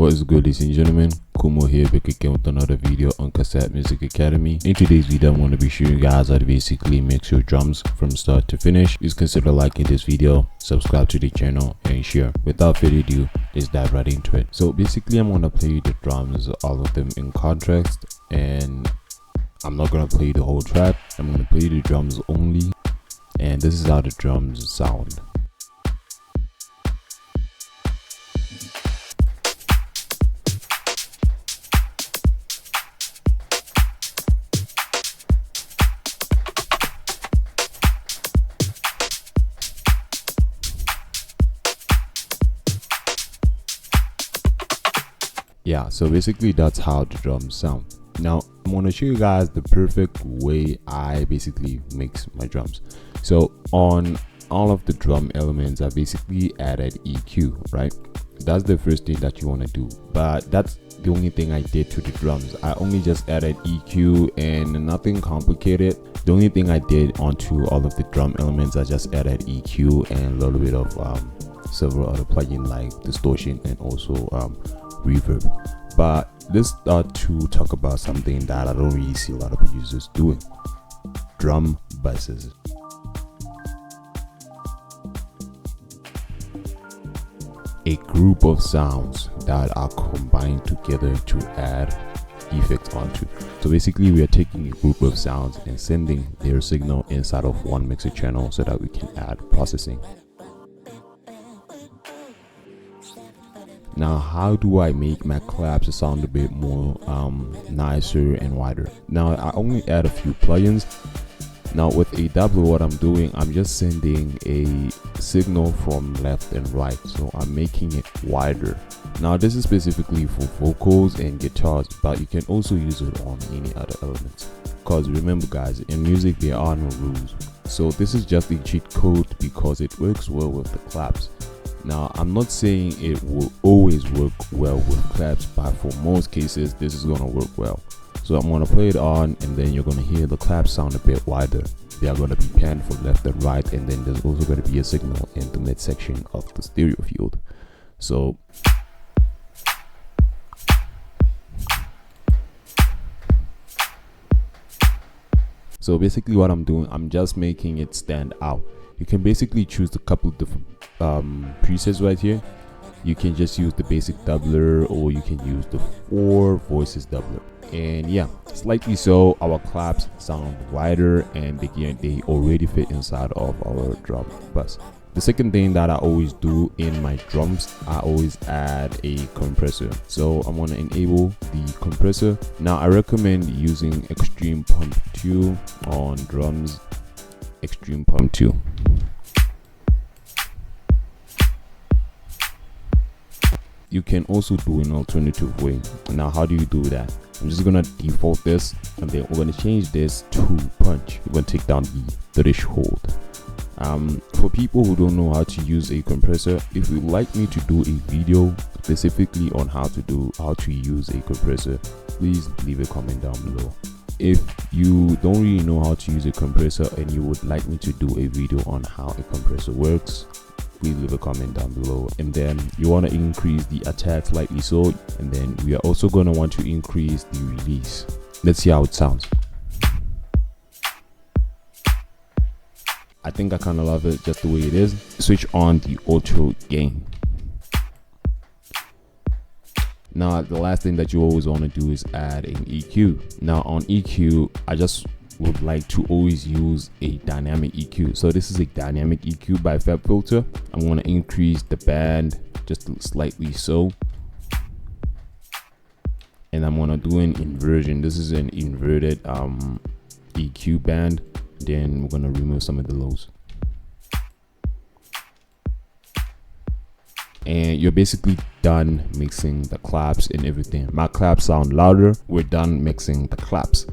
What is good, ladies and gentlemen? Kumo here back again with another video on Cassette Music Academy. In today's video, I'm going to be showing you guys how to basically mix your drums from start to finish. Please consider liking this video, subscribe to the channel, and share. Without further ado, let's dive right into it. So basically, I'm going to play the drums, all of them in contrast, and I'm not going to play the whole track. I'm going to play the drums only, and this is how the drums sound. Yeah, so basically that's how the drums sound. Now I'm going to show you guys the perfect way I basically mix my drums. So on all of the drum elements, I basically added EQ, right? That's the first thing that you want to do, but that's the only thing I did to the drums. I only just added EQ and nothing complicated. The only thing I did onto all of the drum elements, I just added EQ and a little bit of several other plugins like distortion and also reverb. But let's start to talk about something that I don't really see a lot of producers doing: drum buses. A group of sounds that are combined together to add effects onto. So basically we are taking a group of sounds and sending their signal inside of one mixer channel so that we can add processing. Now, how do I make my claps sound a bit more nicer and wider? Now, I only add a few plugins. Now, with a doubler, what I'm doing, I'm just sending a signal from left and right. So I'm making it wider. Now, this is specifically for vocals and guitars, but you can also use it on any other elements. Because remember guys, in music, there are no rules. So this is just a cheat code because it works well with the claps. Now, I'm not saying it will always work well with claps, but for most cases, this is going to work well. So I'm going to play it on, and then you're going to hear the claps sound a bit wider. They are going to be panned from left and right, and then there's also going to be a signal in the midsection of the stereo field. So basically what I'm doing, I'm just making it stand out. You can basically choose a couple different presets right here. You can just use the basic doubler, or you can use the 4 voices doubler. And yeah, slightly so our claps sound wider, and they already fit inside of our drum bus. The second thing that I always do in my drums, I always add a compressor. So I'm going to enable the compressor. Now I recommend using Extreme Pump 2 on drums. Extreme Pump 2. You can also do an alternative way. Now, how do you do that? I'm just gonna default this, and then we're gonna change this to punch. We're gonna take down the threshold. For people who don't know how to use a compressor, if you'd like me to do a video specifically on how to use a compressor, please leave a comment down below. If you don't really know how to use a compressor and you would like me to do a video on how a compressor works, please leave a comment down below. And then you want to increase the attack slightly so, and then we are also going to want to increase the release. Let's see how it sounds. I think I kind of love it just the way it is. Switch on the auto gain. Now, the last thing that you always want to do is add an EQ. Now on EQ, I just would like to always use a dynamic EQ. So this is a dynamic EQ by FabFilter. I'm going to increase the band just slightly so, and I'm going to do an inversion. This is an inverted EQ band. Then we're going to remove some of the lows, and you're basically done mixing the claps and everything. My claps sound louder. We're done mixing the claps.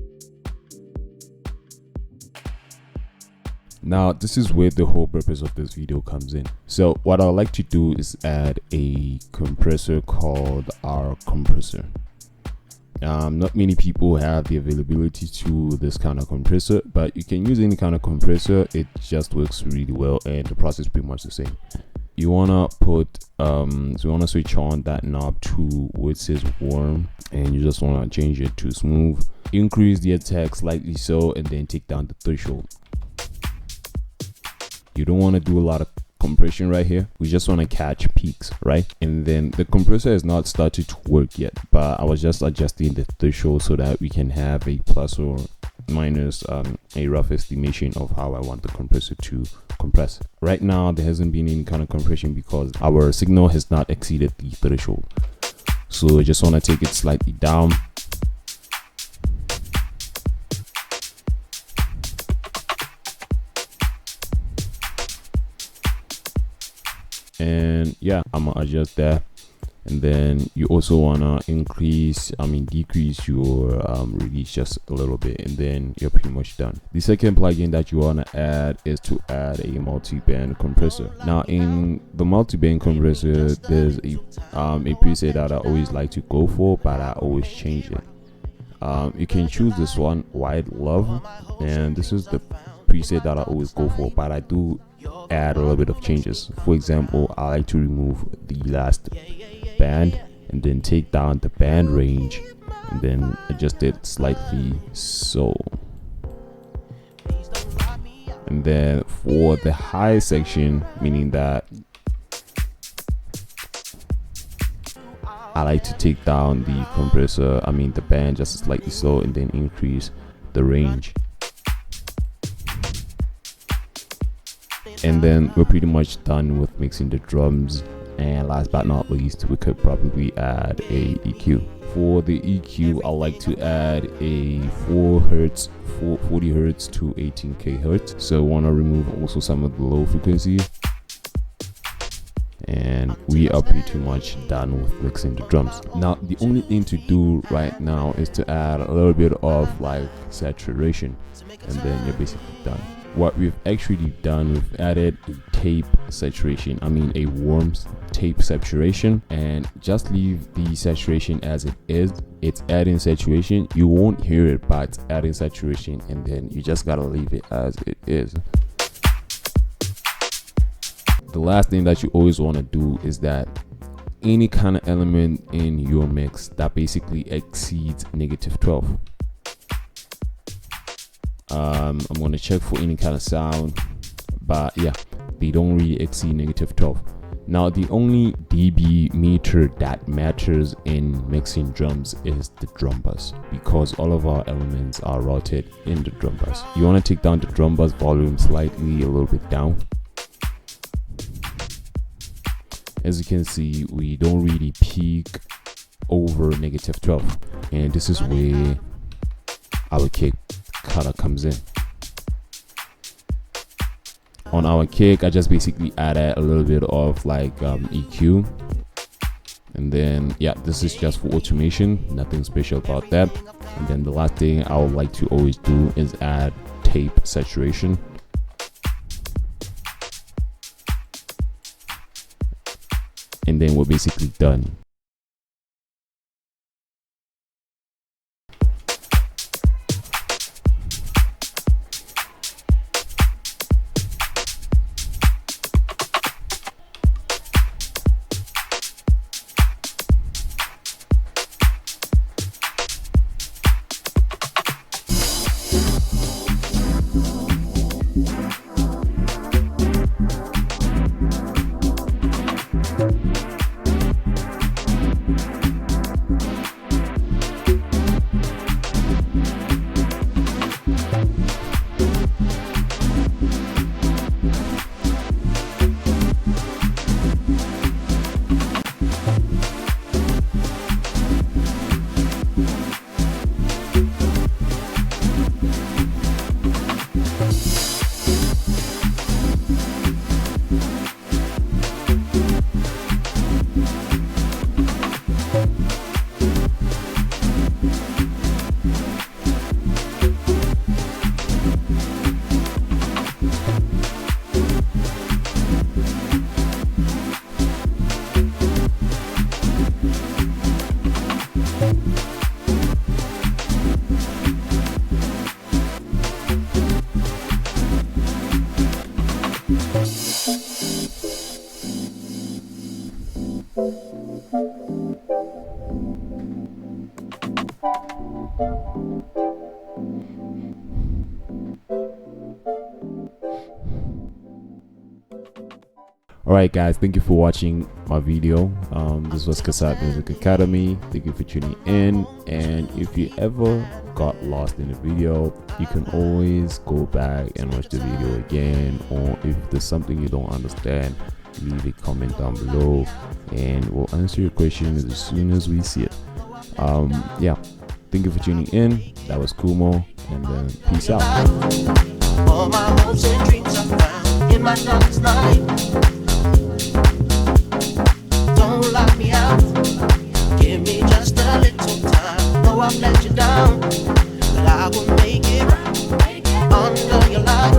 Now, this is where the whole purpose of this video comes in. So what I like to do is add a compressor called our compressor. Not many people have the availability to this kind of compressor, but you can use any kind of compressor. It just works really well, and the process is pretty much the same. you wanna put so you wanna switch on that knob to where it says warm, and you just wanna change it to smooth. Increase the attack slightly so, and then take down the threshold. You don't want to do a lot of compression right here. We just want to catch peaks, right? And then the compressor has not started to work yet, but I was just adjusting the threshold so that we can have a plus or minus a rough estimation of how I want the compressor to compress. Right now there hasn't been any kind of compression because our signal has not exceeded the threshold, so I just want to take it slightly down. And yeah, I'm gonna adjust that. And then you also wanna decrease your release just a little bit, and then you're pretty much done. The second plugin that you wanna add is to add a multi-band compressor. Now in the multi-band compressor, there's a preset that I always like to go for, but I always change it. You can choose this one, White Love, and this is the preset that I always go for, but I do add a little bit of changes. For example, I like to remove the last band and then take down the band range and then adjust it slightly so. And then for the high section, meaning that I like to take down the compressor, the band just slightly so, and then increase the range. And then we're pretty much done with mixing the drums. And last but not least, we could probably add a EQ. For the EQ, I like to add a 40 hertz to 18k hertz. So I want to remove also some of the low frequency. And we are pretty much done with mixing the drums. Now the only thing to do right now is to add a little bit of like saturation, and then you're basically done. What we've actually done, we've added a tape saturation, a warm tape saturation, and just leave the saturation as it is. It's adding saturation, you won't hear it, but it's adding saturation, and then you just gotta leave it as it is. The last thing that you always want to do is that any kind of element in your mix that basically exceeds -12. I'm going to check for any kind of sound, but yeah, they don't really exceed -12. Now the only dB meter that matters in mixing drums is the drum bus, because all of our elements are routed in the drum bus. You want to take down the drum bus volume slightly, a little bit down. As you can see, we don't really peak over -12, and this is where our kick color comes in. On our kick, I just basically added a little bit of like EQ, and then yeah, this is just for automation, nothing special about that. And then the last thing I would like to always do is add tape saturation. And then we're basically done. Alright guys, thank you for watching my video. This was Kasat Music Academy. Thank you for tuning in, and if you ever got lost in the video, you can always go back and watch the video again, or if there's something you don't understand, leave a comment down below and we'll answer your question as soon as we see it. Yeah, thank you for tuning in. That was Kumo, and then peace out. All my hopes and dreams are found in my darkest night. Don't lock me out. Give me just a little time. Know I've let you down, but I will make it right under your light.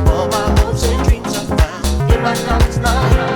All my hopes and dreams are found in my darkest night.